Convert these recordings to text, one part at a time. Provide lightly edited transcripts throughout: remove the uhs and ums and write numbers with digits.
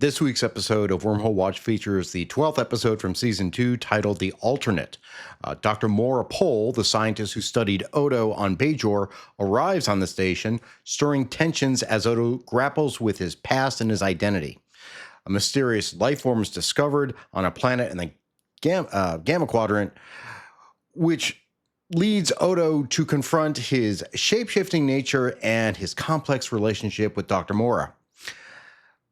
This week's episode of Wormhole Watch features the 12th episode from Season 2 titled The Alternate. Dr. Mora Pol, the scientist who studied Odo on Bajor, arrives on the station, stirring tensions as Odo grapples with his past and his identity. A mysterious life form is discovered on a planet in the Gamma Quadrant, which leads Odo to confront his shape-shifting nature and his complex relationship with Dr. Mora.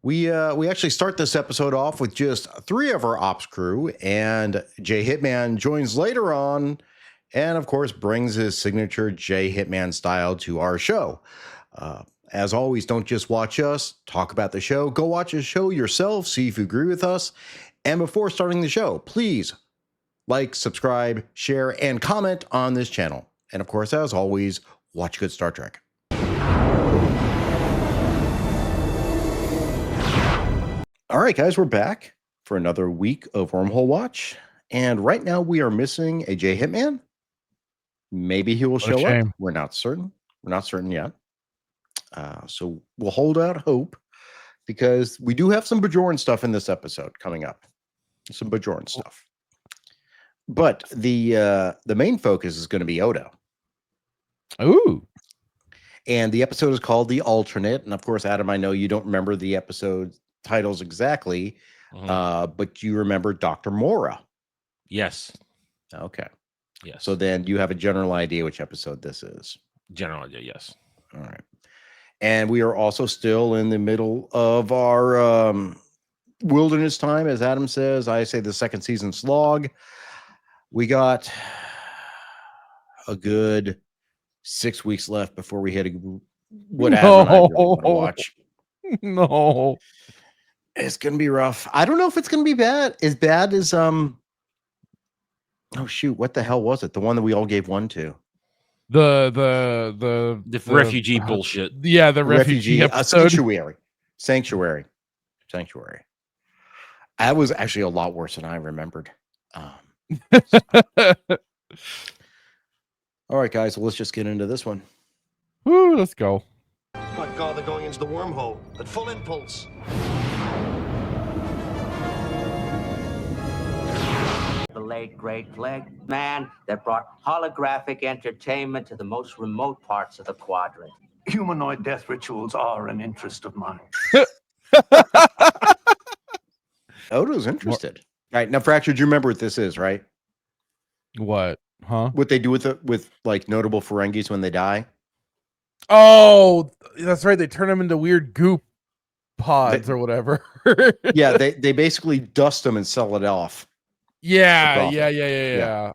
We actually start this episode off with just 3 of our ops crew, and J Hitman joins later on, and of course brings his signature J Hitman style to our show. As always, don't just watch us talk about the show. Go watch the show yourself, see if you agree with us. And before starting the show, please like, subscribe, share, and comment on this channel. And of course, as always, watch good Star Trek. All right, guys, we're back for another week of Wormhole Watch. And right now we are missing a J Hitman. Maybe he will show up. We're not certain. We're not certain yet. So we'll hold out hope because we do have some Bajoran stuff in this episode coming up. Some Bajoran stuff. But the main focus is going to be Odo. Ooh. And the episode is called The Alternate. And of course, Adam, I know you don't remember the episode titles exactly, but you remember Dr. Mora. Yes. Okay. Yes. So then you have a general idea which episode this is. General idea, yes. All right. And we are also still in the middle of our wilderness time, as Adam says. I say the second season slog. We got a good 6 weeks left before we hit what Adam and I really want to watch. No. It's gonna be rough. I don't know if it's gonna be bad. As bad as oh shoot, what the hell was it? The one that we all gave 1 to. The refugee bullshit. Yeah, the refugee episode. Sanctuary. That was actually a lot worse than I remembered. All right, guys, so let's just get into this one. Woo, let's go. My God, they're going into the wormhole at full impulse. The late, great Flag man that brought holographic entertainment to the most remote parts of the quadrant. Humanoid death rituals are an interest of mine. Odo's interested. All right, now, Fractured, you remember what this is, right? What? Huh? What they do with like notable Ferengis when they die? Oh, that's right. They turn them into weird goop pods or whatever. Yeah, they basically dust them and sell it off. Yeah.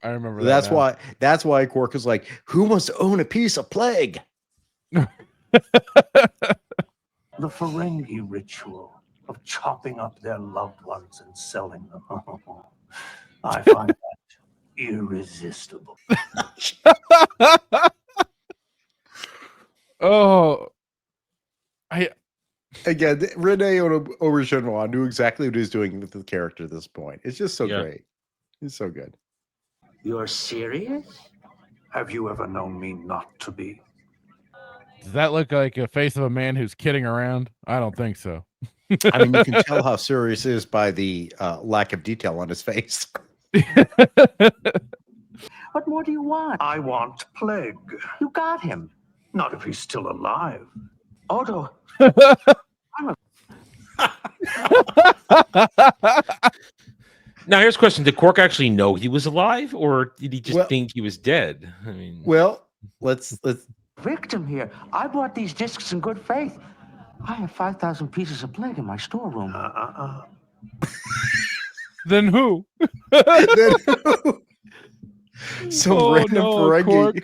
I remember that. That's why Quark is like, who wants to own a piece of plague? The Ferengi ritual of chopping up their loved ones and selling them. I find that irresistible. Oh, Again, Rene Auberjonois knew exactly what he was doing with the character at this point. It's just so great. It's so good. You're serious? Have you ever known me not to be? Does that look like a face of a man who's kidding around? I don't think so. I mean, you can tell how serious it is by the lack of detail on his face. What more do you want? I want Plague. You got him. Not if he's still alive. Odo. Now, here's a question. Did Quark actually know he was alive, or did he just think he was dead? I mean, let's Victim here. I bought these discs in good faith. I have 5,000 pieces of Plague in my storeroom. Then who? Some random Ferengi.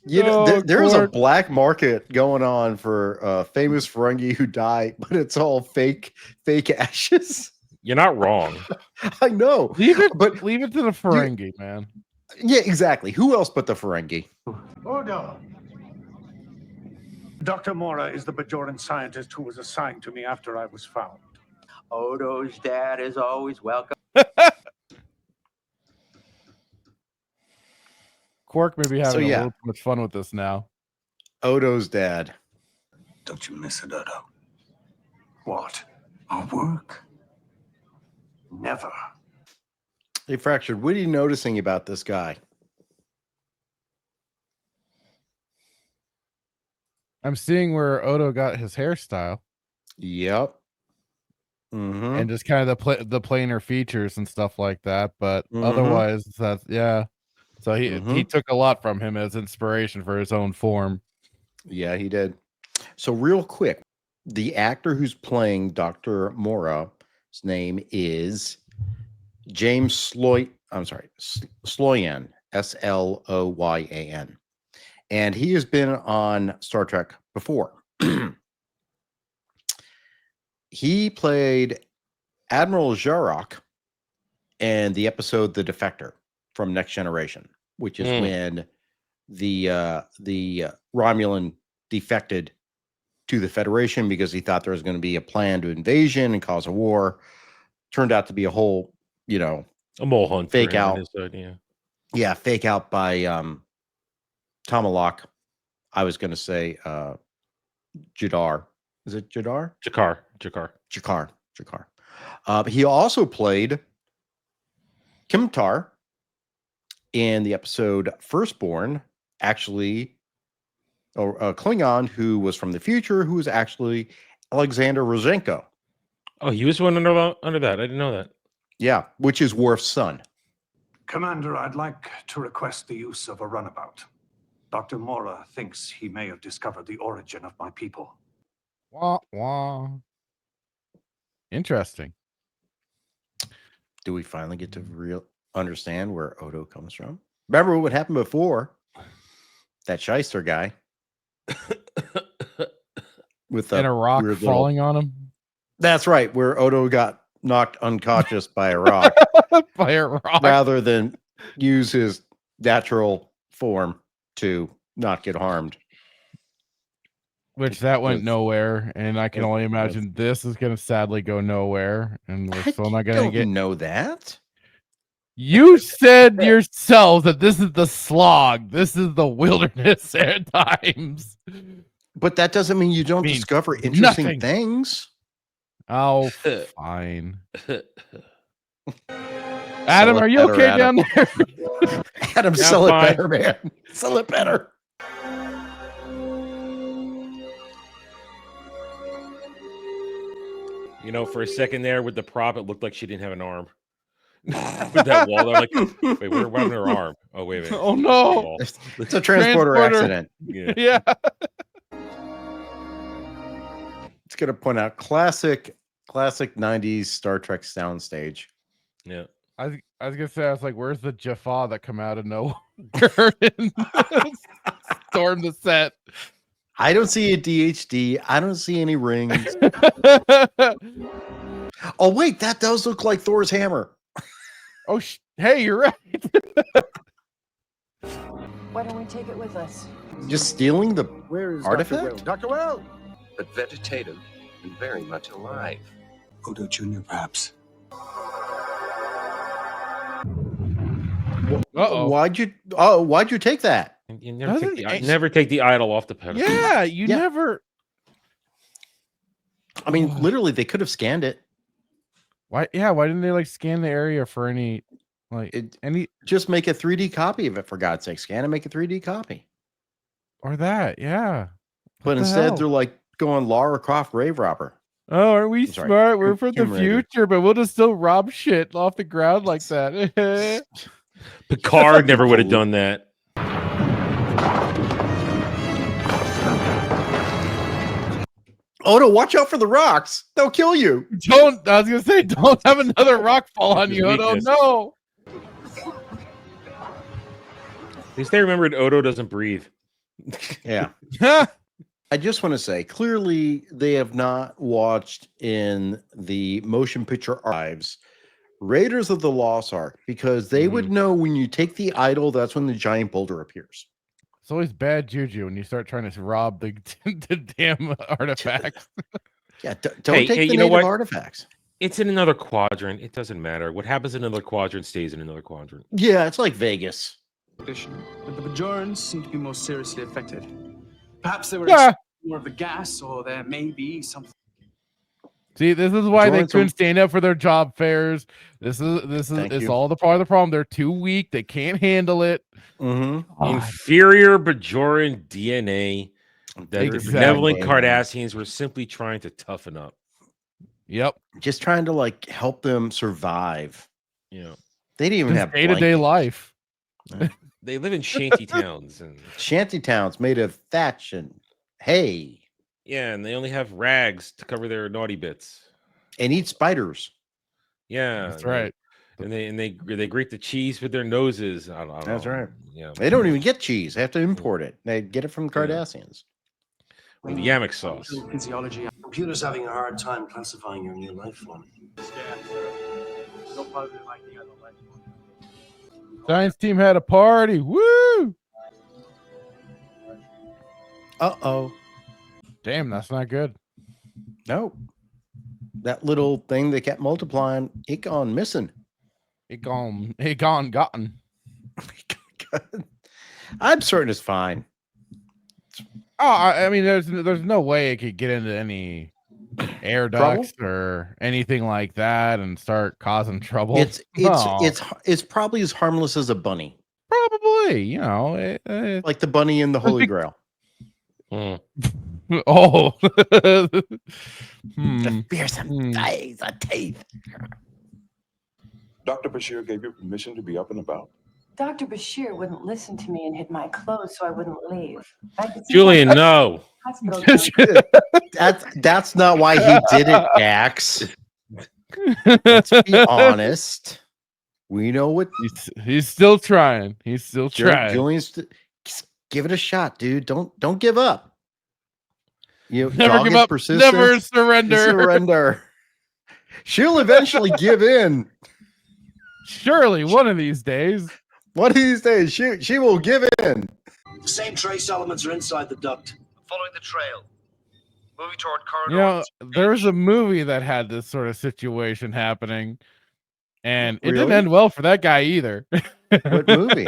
You know, there's a black market going on for famous Ferengi who die, but it's all fake ashes. you're not wrong. I know. Leave it to the Ferengi, man. Yeah, exactly. Who else but the Ferengi? Odo. Dr. Mora is the Bajoran scientist who was assigned to me after I was found. Odo's dad is always welcome. Quark may be having a little too much fun with this now. Odo's dad. Don't you miss it, Odo? What? Our work? Never. Hey, Fractured, what are you noticing about this guy? I'm seeing where Odo got his hairstyle Yep. Mm-hmm. and just kind of the plainer features and stuff like that. But Mhm. otherwise, that's yeah. So he Mhm. took a lot from him as inspiration for his own form. Yeah, he did. So real quick, the actor who's playing Dr. Mora, his name is James Sloyan, Sloyan. And he has been on Star Trek before. He played Admiral Jarok in the episode The Defector from Next Generation, which is when the Romulan defected to the Federation because he thought there was going to be a plan to invasion and cause a war. Turned out to be a whole, a mole hunt fake for him on out. his side, yeah. Yeah, fake out by Tomalak. I was going to say Jadar. Is it Jadar? Jakar. He also played Kimtar in the episode Firstborn, actually, a Klingon who was from the future, who was actually Alexander Rozhenko. Oh, he was one under that. I didn't know that. Yeah, which is Worf's son. Commander, I'd like to request the use of a runabout. Dr. Mora thinks he may have discovered the origin of my people. Wah, wah. Interesting. Do we finally get to understand where Odo comes from? Remember what happened before? That shyster guy. With And a rock falling on him. That's right, where Odo got knocked unconscious by a rock. By a rock. Rather than use his natural form to not get harmed. Which that went nowhere, and I can only imagine this is going to sadly go nowhere, and we're still not going to get. Know that? You said yourself that this is the slog. This is the wilderness at times. But that doesn't mean you don't discover interesting things. Oh, fine. Adam, are you okay down there? Adam, sell it better, man. Sell it better. For a second there with the prop, it looked like she didn't have an arm. With that wall, I'm like, wait, what happened to her arm? Oh, wait a minute. Oh, no. It's a transporter accident. Yeah. It's going to point out classic 90s Star Trek soundstage. Yeah. I was going to say, I was like, where's the Jaffa that come out of nowhere and storm the set? I don't see a DHD. I don't see any rings. Oh, wait, that does look like Thor's hammer. Oh, hey, you're right. Why don't we take it with us? Just stealing the Where is artifact? Dr. Well? But vegetative and very much alive. Odo Jr., perhaps. Uh-oh. Why'd you take that? You never take the idol off the pedestal. Yeah, you never. I mean, literally, they could have scanned it. Why? Yeah, why didn't they scan the area for any Just make a 3D copy of it, for God's sake. Scan and make a 3D copy. Or that, yeah. But instead, they're going Lara Croft Grave Robber. Oh, are we smart? We're from the future, but we'll just still rob shit off the ground like that. Picard never would have done that. Odo, watch out for the rocks. They'll kill you. I was going to say, don't have another rock fall on you, Odo. No. At least they remembered Odo doesn't breathe. Yeah. I just want to say, clearly, they have not watched in the motion picture archives Raiders of the Lost Ark, because they would know when you take the idol, that's when the giant boulder appears. It's always bad juju when you start trying to rob the damn artifacts. Yeah, don't take the native artifacts. It's in another quadrant. It doesn't matter. What happens in another quadrant stays in another quadrant. Yeah, it's like Vegas. But the Bajorans seem to be most seriously affected. Perhaps they were Yeah. more of the gas, or there may be something. See, this is why they Drawing couldn't some- stand up for their job fairs. This is Thank it's you. all the part of the problem. They're too weak. They can't handle it. Mm-hmm. Inferior Bajoran DNA that the Exactly. benevolent Cardassians were simply trying to toughen up. Yep. Just trying to like help them survive. You know, They didn't even have Day-to-day blankets. life. they live in shanty towns, and Shanty towns made of thatch and hay, yeah, and they only have rags to cover their naughty bits. and eat spiders. Yeah, That's right. And they grate the cheese with their noses. I don't That's know. right. Yeah, They don't even get cheese. They have to import it. They get it from the Cardassians. with Yamek sauce. Physiology. Computer's having a hard time classifying your new life form. Science team had a party. Woo! Uh-oh. Damn, that's not good. No. That little thing that kept multiplying, it gone missing. It gone gotten. I'm certain it's fine. Oh, I mean, there's no way it could get into any air Trouble? ducts or anything like that and start causing trouble. It's probably as harmless as a bunny. Probably, you know. Like the bunny in the Holy Grail. Oh. Fearsome eyes, a teeth. Dr. Bashir gave you permission to be up and about. Dr. Bashir wouldn't listen to me and hid my clothes so I wouldn't leave. I could see Julian, my no. hospital That's not why he did it, Dax. Let's be honest. We know what He's still trying. He's still trying. Julian's. Just give it a shot, dude. Don't give up. You know, Never give dogged up. persistence, Never surrender. Surrender. She'll eventually give in. Surely one of these days. One of these days, she will give in. The same trace elements are inside the duct. Following the trail. Moving toward corridor. You know, there was a movie that had this sort of situation happening, and it didn't Really? end well for that guy either. What movie?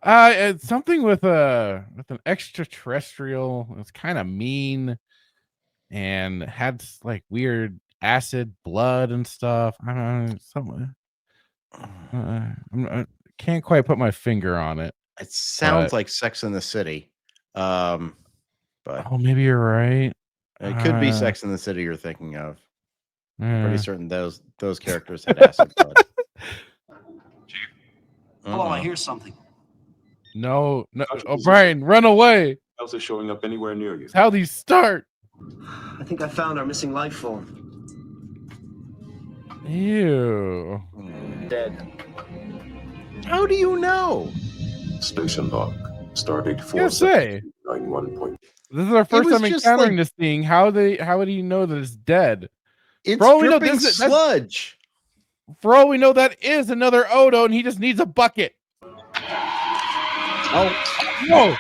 It's something with an extraterrestrial. It's kind of mean, and had like weird acid blood and stuff. I don't know, something. I can't quite put my finger on it. It sounds But- like Sex in the City. But Oh, maybe you're right. it could be Uh, Sex in the City you're thinking of. Yeah. Pretty certain those characters had acid blood. Hello, I hear something. No. O'Brien, run away. Else is showing up anywhere near you. That's how these start. I think I found our missing life form. Ew. Dead. How do you know? Station log. Stardate I gotta say, 4791. this is our first was time just encountering like- this thing. How do you know that it's dead? It's For all we know, dripping that's- sludge. For all we know, that is another Odo, and he just needs a bucket. Oh, Whoa!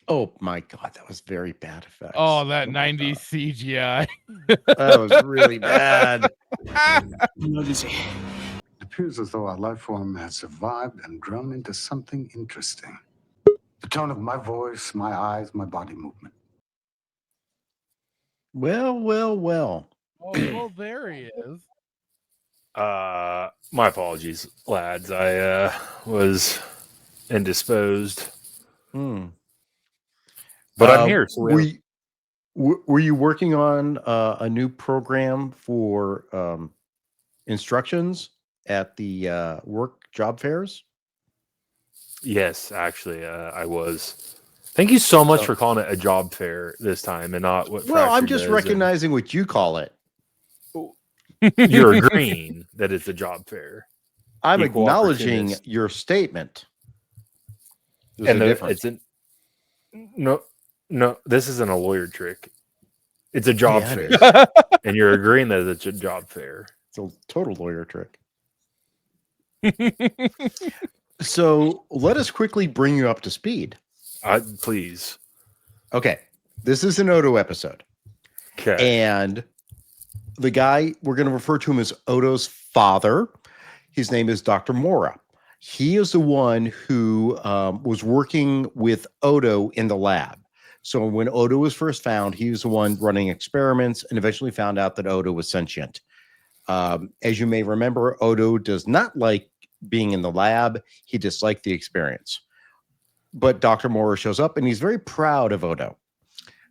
oh my God, that was very bad effect. Oh, that 90s CGI. That was really bad. Odysee. It appears as though our life form has survived and grown into something interesting. The tone of my voice, my eyes, my body movement. Well. Oh, there he is. My apologies, lads. I was indisposed, Hmm. but I'm here. So were you working on a new program for instructions at the work job fairs? yes, actually, I was. Thank you so much for calling it a job fair this time and not what. Well, I'm Fracture just does, and recognizing what you call it. You're agreeing that it's a job fair. I'm Equal acknowledging opportunist. your statement. There's And a difference. it's an no. This isn't a lawyer trick. It's a job Yeah, fair, it and you're agreeing that it's a job fair. It's a total lawyer trick. So let us quickly bring you up to speed. Please. Okay, this is an Odo episode. Okay. And the guy, we're going to refer to him as Odo's father. His name is Dr. Mora. He is the one who was working with Odo in the lab. So when Odo was first found, he was the one running experiments and eventually found out that Odo was sentient. As you may remember, Odo does not like being in the lab. He disliked the experience. But Dr. Mora shows up and he's very proud of Odo.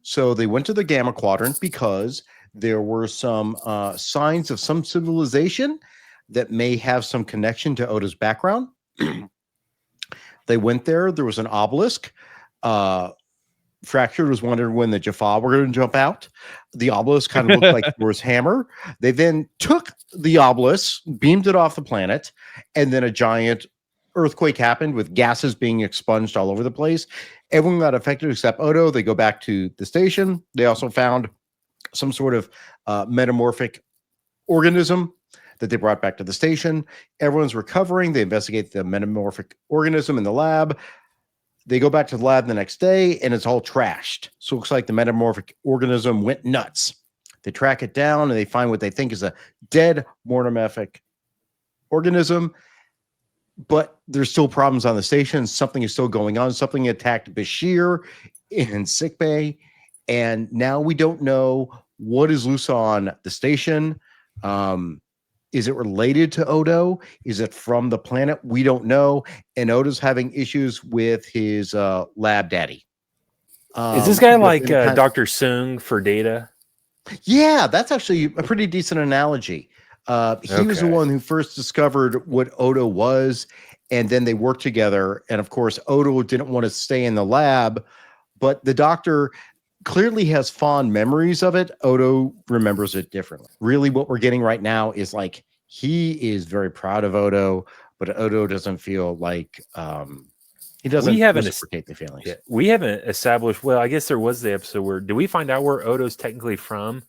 So they went to the Gamma Quadrant because there were some signs of some civilization that may have some connection to Odo's background. They went there. There was an obelisk. Fractured was wondering when the Jaffa were going to jump out. The obelisk kind of looked like Thor's hammer. They then took the obelisk, beamed it off the planet, and then a giant earthquake happened with gases being expunged all over the place. Everyone got affected except Odo. They go back to the station. They also found some sort of metamorphic organism that they brought back to the station. Everyone's recovering. They investigate the metamorphic organism in the lab. They go back to the lab the next day, and it's all trashed. So it looks like the metamorphic organism went nuts. They track it down, and they find what they think is a dead metamorphic organism. But there's still problems on the station. Something is still going on. Something attacked Bashir in sickbay. And now we don't know what is loose on the station. Is it related to Odo? Is it from the planet? We don't know. And Odo's having issues with his lab daddy. Is this guy like Dr. Sung for Data? Yeah, that's actually a pretty decent analogy. He was the one who first discovered what Odo was, and then they worked together. And of course, Odo didn't want to stay in the lab, but the doctor clearly has fond memories of it. Odo remembers it differently. Really, what we're getting right now is like he is very proud of Odo, but Odo doesn't feel like he doesn't reciprocate the feelings. Yeah, we haven't established. Well, I guess there was the episode where did we find out where Odo's technically from?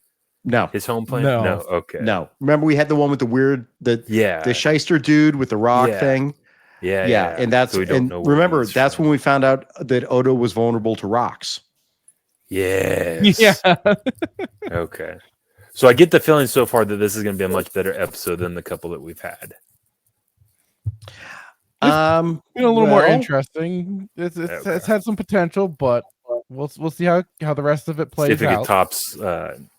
No, his home planet. No, okay, no. Remember, we had the one with the weird, the shyster dude with the rock thing. Yeah, and that's so and remember that's when we found out that Odo was vulnerable to rocks. Yes. Yeah. Okay. So I get the feeling so far that this is going to be a much better episode than the couple that we've had. A little more interesting. It's had some potential, but we'll see how the rest of it plays out. See if it tops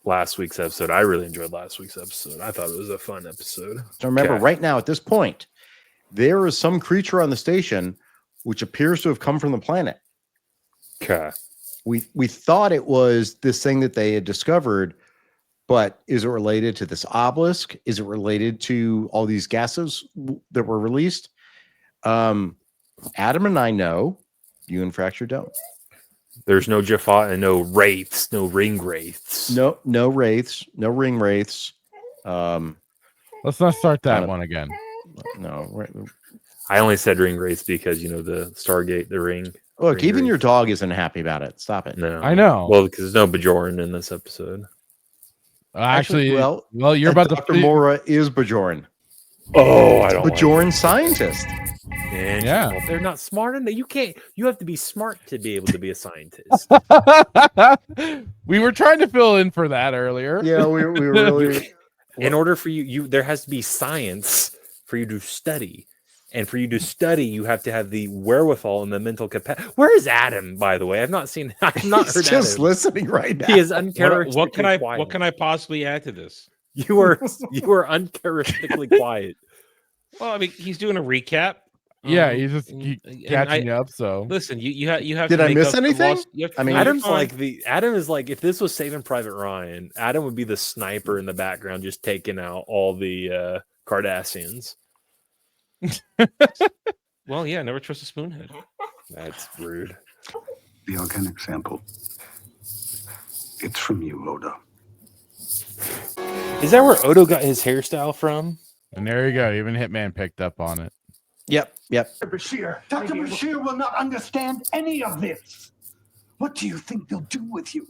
last week's episode. I really enjoyed last week's episode. I thought it was a fun episode. So remember, right now at this point, there is some creature on the station which appears to have come from the planet. Okay. We thought it was this thing that they had discovered, but is it related to this obelisk? Is it related to all these gases that were released? Adam and I know. You and Fracture don't. There's no Jaffa and no wraiths, no ring wraiths. No wraiths, no ring wraiths. Let's not start that one again. No. I only said ring wraiths because the Stargate, the ring. Look, even your dog isn't happy about it. Stop it. No, I know. Well, because there's no Bajoran in this episode. Actually, well, you're about Dr. Mora is Bajoran. Oh, I don't. Bajoran scientist. And yeah, they're not smart enough. You can't. You have to be smart to be able to be a scientist. We were trying to fill in for that earlier. Yeah, we were really. In order for you, there has to be science for you to study. And for you to study, you have to have the wherewithal and the mental capacity. Where is Adam, by the way? I've not seen. I've not heard just Adam. listening right now. He is uncharacteristically What can I possibly add to this? You are uncharacteristically quiet. Well, I mean, he's doing a recap. Yeah, he's just catching up. So listen, you have. Did to I make miss up the anything? lost- you have to- I mean, Adam is like if this was Saving Private Ryan, Adam would be the sniper in the background, just taking out all the Cardassians. Well, yeah, never trust a spoonhead. That's rude. The organic sample. It's from you, Odo. Is that where Odo got his hairstyle from? And there you go. Even Hitman picked up on it. Yep. Dr. Bashir will not understand any of this. What do you think they'll do with you?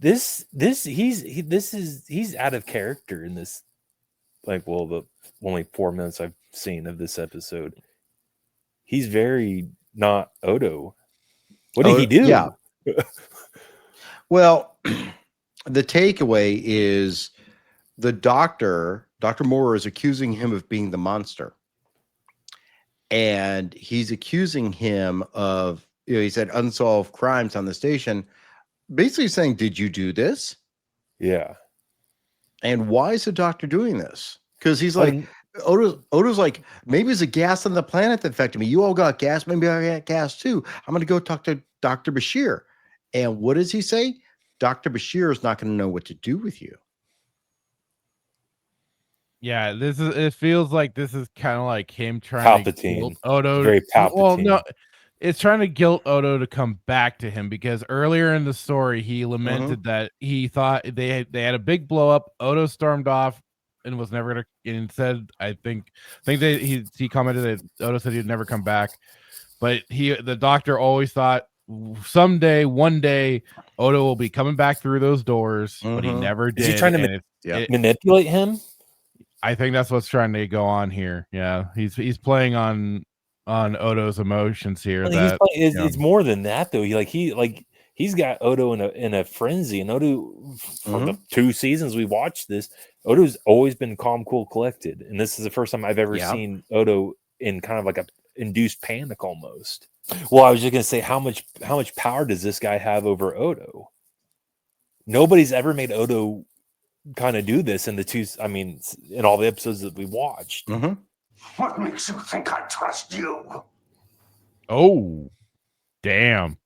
He's out of character in this. Like, well, the only 4 minutes I've seen of this episode, he's very not Odo. What did he do? Yeah. Well, the takeaway is the Dr. Mora is accusing him of being the monster. And he's accusing him of he said unsolved crimes on the station, basically saying, did you do this? Yeah. And why is the doctor doing this? Because he's like, Odo's like, maybe it's a gas on the planet that affected me. You all got gas. Maybe I got gas too. I'm going to go talk to Dr. Bashir. And what does he say? Dr. Bashir is not going to know what to do with you. Yeah, it feels like this is kind of like him trying to guilt Palpatine. Odo. Very Well, no, Palpatine. it's trying to guilt Odo to come back to him because earlier in the story he lamented that he thought they had a big blow up. Odo stormed off and was never gonna. And said, I think he commented that Odo said he'd never come back, but the doctor always thought someday, one day, Odo will be coming back through those doors, but he never did. Is he trying to manipulate him? I think that's what's trying to go on here. Yeah, he's playing on Odo's emotions here. Well, it's more than that though. He's got Odo in a frenzy, and Odo for the 2 seasons we watched this, Odo's always been calm, cool, collected, and this is the first time I've ever seen Odo in kind of like a induced panic almost. Well, I was just gonna say how much power does this guy have over Odo? Nobody's ever made Odo kind of do this in in all the episodes that we watched. What makes you think I trust you? Oh, damn.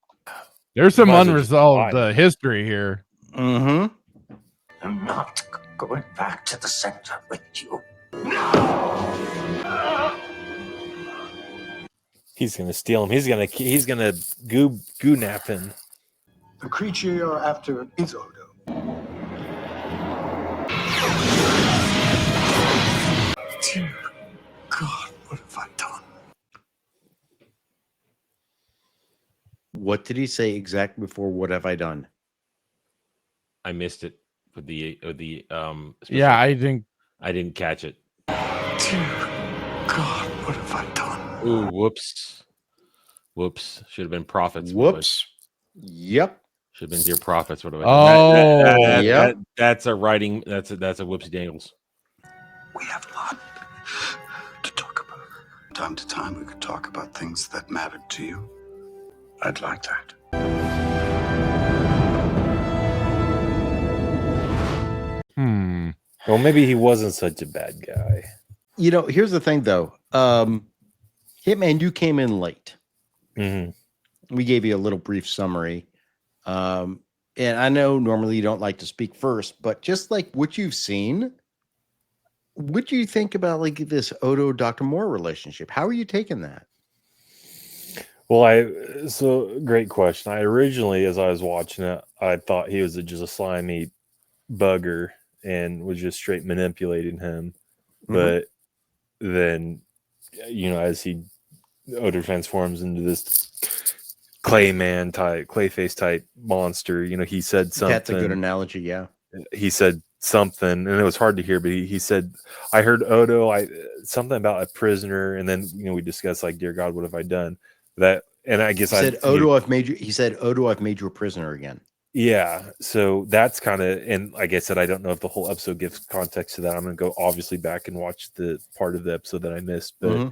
There's some unresolved history here. I'm not going back to the center with you. No! He's gonna steal him. He's gonna goo nap him. The creature you're after is Odo. Dear God, what have I done? What did he say exactly before what have I done? I missed it with the yeah, I didn't catch it. Dear God, what have I done? Ooh, whoops. Should have been prophets. Whoops. Yep. Should have been dear prophets. What have I done? Oh, that's a writing. That's a whoopsie dangles. We have a lot to talk about. From time to time, we could talk about things that mattered to you. I'd like that. Well, maybe he wasn't such a bad guy. Here's the thing, though. Hitman, you came in late. We gave you a little brief summary. And I know normally you don't like to speak first, but just like what you've seen, what do you think about like this Odo Dr. Mora relationship? How are you taking that? Well, so great question. I originally, as I was watching it, I thought he was just a slimy bugger and was just straight manipulating him. But then, as Odo transforms into this Clayface type monster, he said something. That's a good analogy, yeah. He said something, and it was hard to hear, but he said, I heard Odo, something about a prisoner, and then, we discussed like, dear God, what have I done? That, and I guess he said, Odo, I've made you a prisoner again. Yeah, so that's kind of, and like I said, I don't know if the whole episode gives context to that. I'm going to go obviously back and watch the part of the episode that I missed, but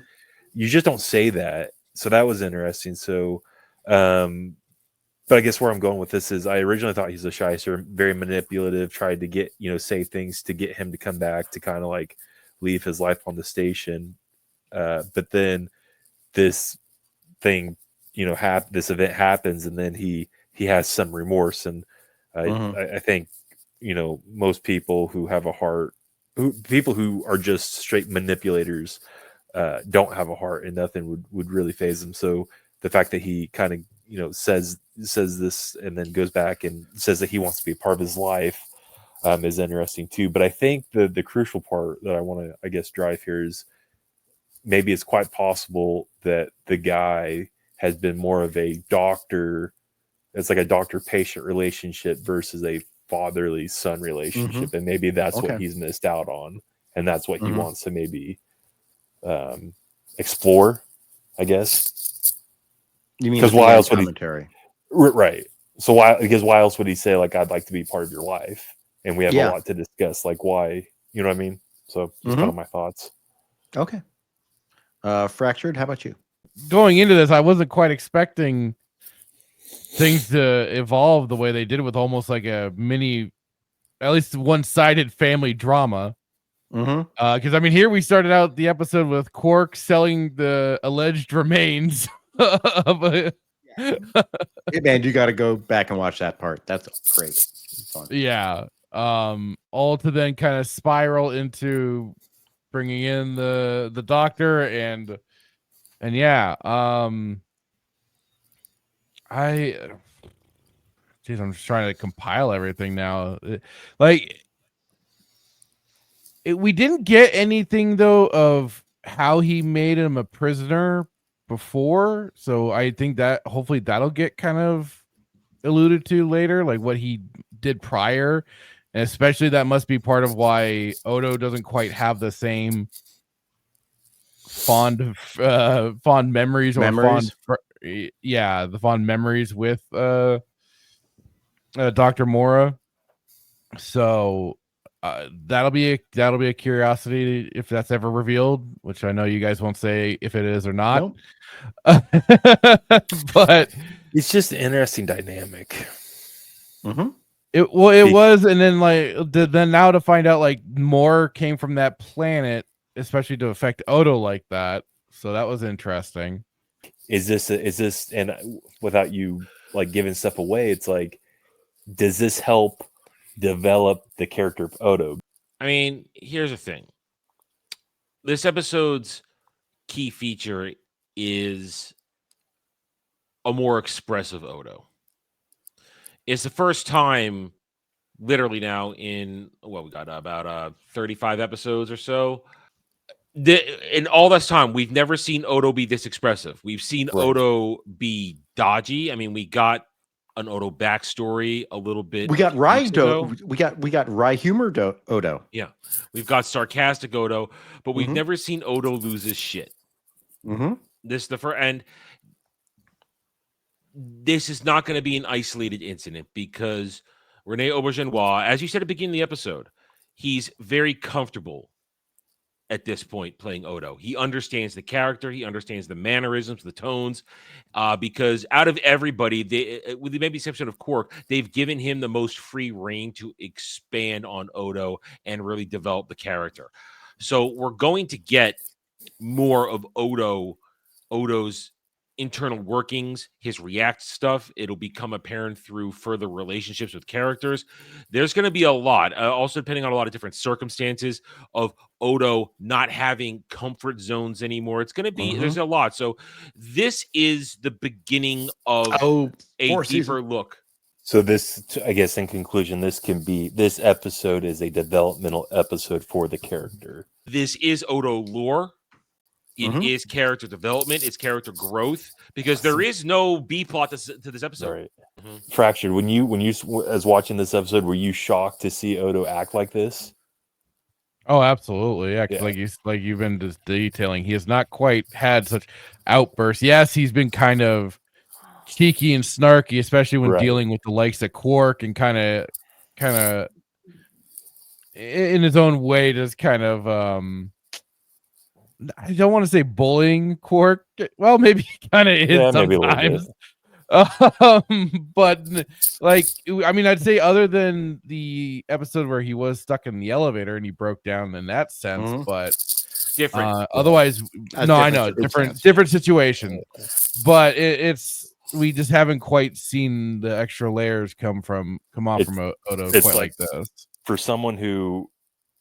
you just don't say that. So that was interesting. So, but I guess where I'm going with this is I originally thought he's a shyster, very manipulative, tried to get, say things to get him to come back to kind of like leave his life on the station. But then this thing, this event happens, and then he has some remorse. And I think, most people who have a heart, people who are just straight manipulators, don't have a heart, and nothing would really faze them. So the fact that he kind of, says this and then goes back and says that he wants to be a part of his life, is interesting too. But I think the crucial part that I want to, I guess, drive here is maybe it's quite possible that the guy has been more of a doctor. It's like a doctor-patient relationship versus a fatherly son relationship. And maybe that's what he's missed out on. And that's what he wants to maybe explore, I guess. You mean because why else would commentary? Right. So why else would he say, like, I'd like to be part of your life? And we have a lot to discuss. Like, why? You know what I mean? So that's kind of my thoughts. Okay. Fractured, how about you? Going into this, I wasn't quite expecting things to evolve the way they did with almost like a mini, at least one-sided family drama. Because I mean, here we started out the episode with Quark selling the alleged remains of a. Hey, man, you got to go back and watch that part. That's great. It's fun. Yeah. All to then kind of spiral into bringing in the doctor and yeah. I'm just trying to compile everything now. We didn't get anything though of how he made him a prisoner before, so I think that hopefully that'll get kind of alluded to later, like what he did prior, and especially that must be part of why Odo doesn't quite have the same fond memories or the fond memories with Dr. Mora. So that'll be a curiosity if that's ever revealed, which I know you guys won't say if it is or not. Nope. But it's just an interesting dynamic. It was, and then now to find out like more came from that planet, especially to affect Odo like that. So that was interesting. Is this and without you like giving stuff away, it's like, does this help develop the character of Odo? I mean, here's the thing. This episode's key feature is a more expressive Odo. It's the first time, literally now in we got about 35 episodes or so. In all this time, we've never seen Odo be this expressive. We've seen Odo be dodgy. I mean, we got an Odo backstory a little bit. We got Rye we got Rye humor Odo. Yeah, we've got sarcastic Odo, but we've never seen Odo lose his shit. This is the first, and this is not going to be an isolated incident because Rene Aubergenois, as you said at the beginning of the episode, he's very comfortable at this point playing Odo. He understands the character. He understands the mannerisms, the tones, because out of everybody, with maybe the exception of Quark, they've given him the most free reign to expand on Odo and really develop the character. So we're going to get more of Odo's internal workings, his react stuff. It'll become apparent through further relationships with characters. There's going to be a lot, also depending on a lot of different circumstances of Odo not having comfort zones anymore. It's going to be, there's a lot. So this is the beginning of a deeper look. So this, I guess in conclusion, this episode is a developmental episode for the character. This is Odo lore. It is character development. It's character growth because there is no B plot to this episode. Right. Fractured. When you as watching this episode, were you shocked to see Odo act like this? Oh, absolutely. Yeah, like you've been just detailing, he has not quite had such outbursts. Yes, he's been kind of cheeky and snarky, especially when dealing with the likes of Quark, and kind of in his own way, just kind of I don't want to say bullying Quark. Well, maybe he kind of is sometimes. But like, I mean, I'd say other than the episode where he was stuck in the elevator and he broke down in that sense, but different. Otherwise, I know different situation. But it's we just haven't quite seen the extra layers come off from Odo quite like this. For someone who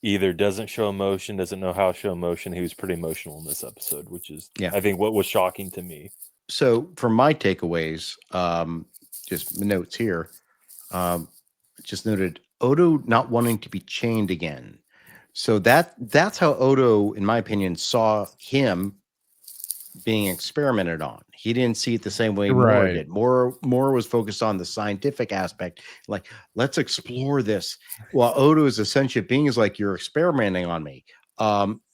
either doesn't show emotion, doesn't know how to show emotion, he was pretty emotional in this episode, which is, I think, what was shocking to me. So from my takeaways, just notes here, just noted Odo not wanting to be chained again. So that's how Odo, in my opinion, saw him being experimented on. He didn't see it the same way Mora did. Mora was focused on the scientific aspect, like, let's explore this. While Odo is a sentient being, is like, you're experimenting on me.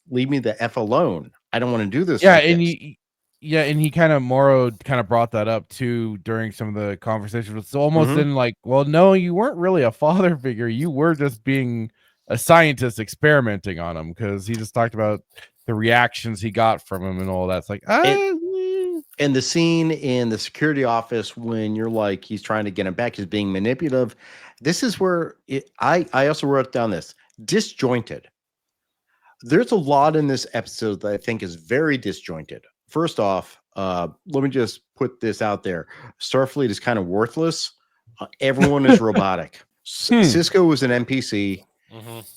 Leave me the F alone. I don't want to do this. And Mora kind of brought that up too during some of the conversations. It's almost in like, well, no, you weren't really a father figure. You were just being a scientist experimenting on him, because he just talked about the reactions he got from him and all that. It's like, And the scene in the security office when you're like, he's trying to get him back, he's being manipulative. This is where I also wrote down this disjointed. There's a lot in this episode that I think is very disjointed. First off, let me just put this out there. Starfleet is kind of worthless. Everyone is robotic. Cisco is an NPC.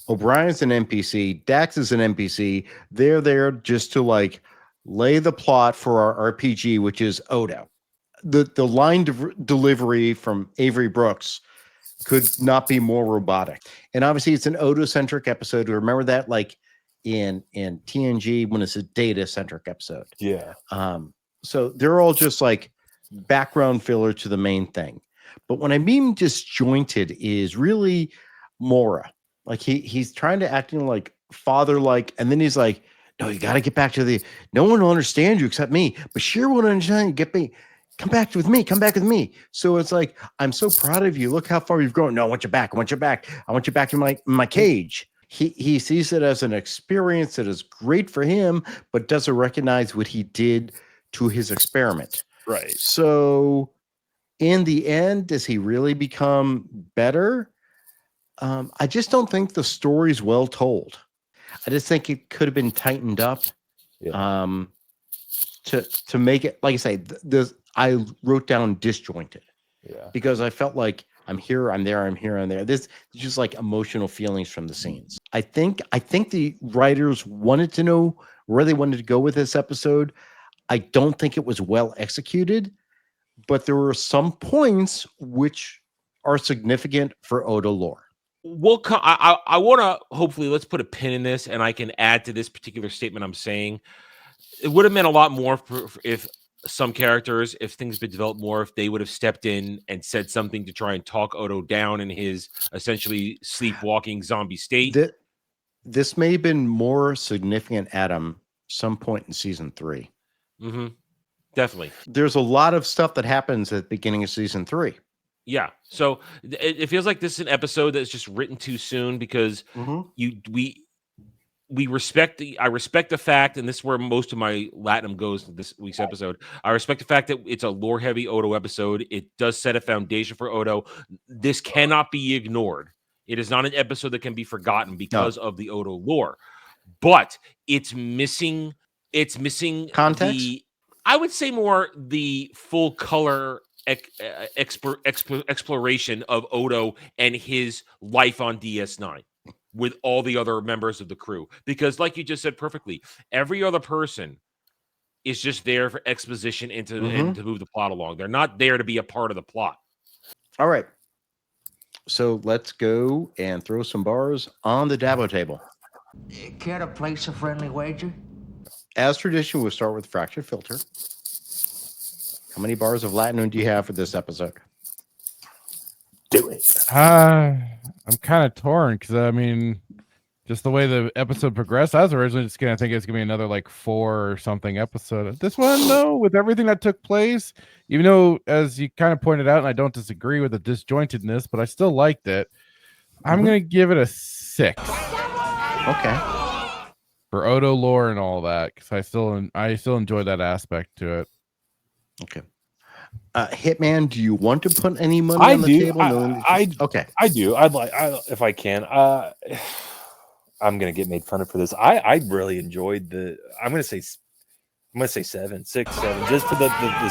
O'Brien's an NPC. Dax is an NPC. They're there just to like lay the plot for our RPG, which is Odo. The line delivery from Avery Brooks could not be more robotic. And obviously it's an Odo-centric episode. Remember that like in TNG when it's a data-centric episode. Yeah. So they're all just like background filler to the main thing. But when I mean disjointed is really Mora. Like he's trying to act like father-like, and then he's like, no, you got to get back to no one will understand you except me. Bashir won't understand you. Come back with me. So it's like, I'm so proud of you. Look how far you've grown. No, I want you back. I want you back in my cage. He sees it as an experience that is great for him, but doesn't recognize what he did to his experiment. Right. So in the end, does he really become better? I just don't think the story's well told. I just think it could have been tightened up to make it, like I say, I wrote down disjointed. Yeah. Because I felt like I'm here, I'm there, I'm here, I'm there. This is just like emotional feelings from the scenes. I think the writers wanted to know where they wanted to go with this episode. I don't think it was well executed, but there were some points which are significant for Odo lore. I want to hopefully let's put a pin in this, and I can add to this particular statement I'm saying. It would have meant a lot more if some characters, if things had been developed more, if they would have stepped in and said something to try and talk Odo down in his essentially sleepwalking zombie state. This may have been more significant at some point in season 3. Mm-hmm. Definitely. There's a lot of stuff that happens at the beginning of season 3. Yeah. So it feels like this is an episode that's just written too soon because I respect the fact, and this is where most of my Latinum goes this week's episode. I respect the fact that it's a lore heavy Odo episode. It does set a foundation for Odo. This cannot be ignored. It is not an episode that can be forgotten because of the Odo lore, but it's missing context. I would say more the full color exploration of Odo and his life on DS9 with all the other members of the crew, because like you just said perfectly, every other person is just there for exposition and to move the plot along. They're not there to be a part of the plot. All right, so let's go and throw some bars on the Dabo table. Care to place a friendly wager? As tradition, we'll start with fractured filter. How many bars of Latinum do you have for this episode? Do it. I'm kind of torn because I mean, just the way the episode progressed, I was originally just gonna think it's gonna be another like 4 or something episode. This one, though, with everything that took place, even though as you kind of pointed out, and I don't disagree with the disjointedness, but I still liked it. I'm gonna give it a 6. Okay. For Odo lore and all that, because I still enjoy that aspect to it. Okay. Hitman, do you want to put any money on the table? Okay. I do. I'd like, if I can. I'm gonna get made fun of for this. I really enjoyed I'm gonna say 7, 6, 7, just for the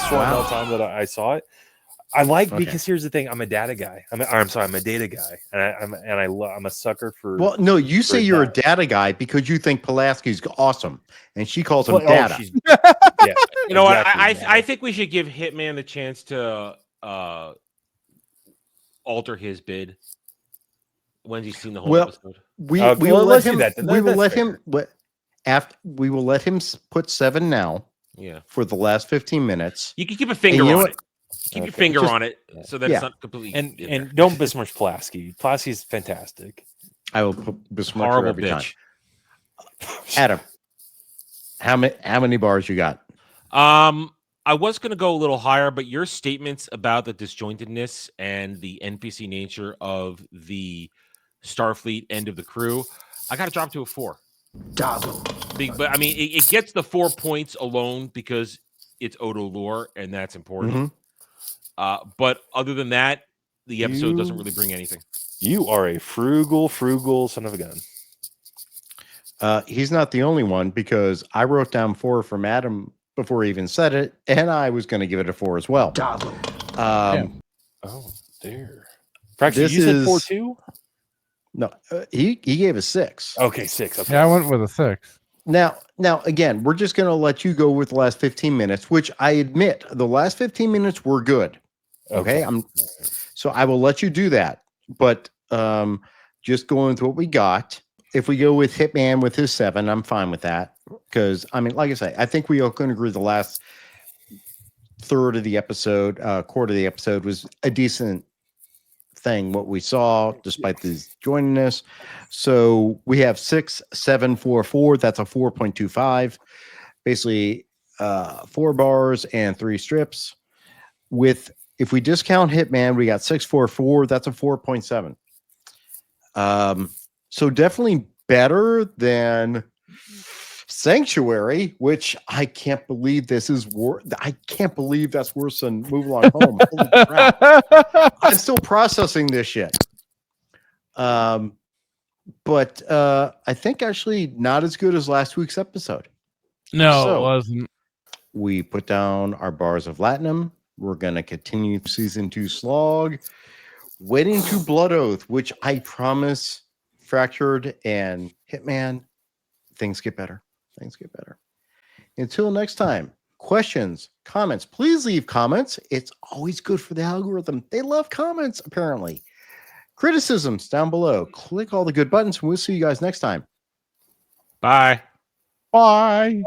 short amount of time that I saw it. Because here's the thing: I'm a data guy. I'm a data guy, and I'm a sucker for. Well, no, you say you're a data guy because you think Pulaski's awesome, and she calls him data. Yeah, you know what? I think we should give Hitman the chance to alter his bid when he's seen the whole episode. We will let him put 7 now. Yeah, for the last 15 minutes. You can keep a finger on it. Keep your finger on it so that it's not completely. And don't besmirch Pulaski. Pulaski's fantastic. I will besmirch her every time. Adam, how many bars you got? I was going to go a little higher, but your statements about the disjointedness and the NPC nature of the Starfleet end of the crew, I got to drop to a 4. Double. But I mean, it gets the 4 points alone because it's Odo lore, and that's important. Mm-hmm. But other than that, the episode doesn't really bring anything. You are a frugal son of a gun. He's not the only one, because I wrote down 4 from Adam before he even said it, and I was going to give it a 4 as well. Oh, there. Practically, you said 4 too? No, he gave a 6. Okay, 6. Okay. Yeah, I went with a 6. Now, again, we're just going to let you go with the last 15 minutes, which I admit the last 15 minutes were good. Okay. So I will let you do that, but just going with what we got. If we go with Hitman with his 7, I'm fine with that, because I mean, like I say, I think we all can agree the last third of the episode, quarter of the episode was a decent thing. What we saw, despite these joining us, so we have 6, 7, 4, 4. That's a 4.25, basically 4 bars and 3 strips. With if we discount Hitman, we got 6, 4, 4. That's a 4.7. So definitely better than Sanctuary, which I can't believe this is worse. I can't believe that's worse than Move Along Home. Holy crap. I'm still processing this shit. But I think actually not as good as last week's episode. No, So, it wasn't. We put down our bars of Latinum. We're going to continue season 2 slog. Waiting to Blood Oath, which I promise Fractured and Hitman, things get better. Things get better. Until next time, questions, comments, please leave comments. It's always good for the algorithm. They love comments, apparently. Criticisms down below. Click all the good buttons, and we'll see you guys next time. Bye. Bye.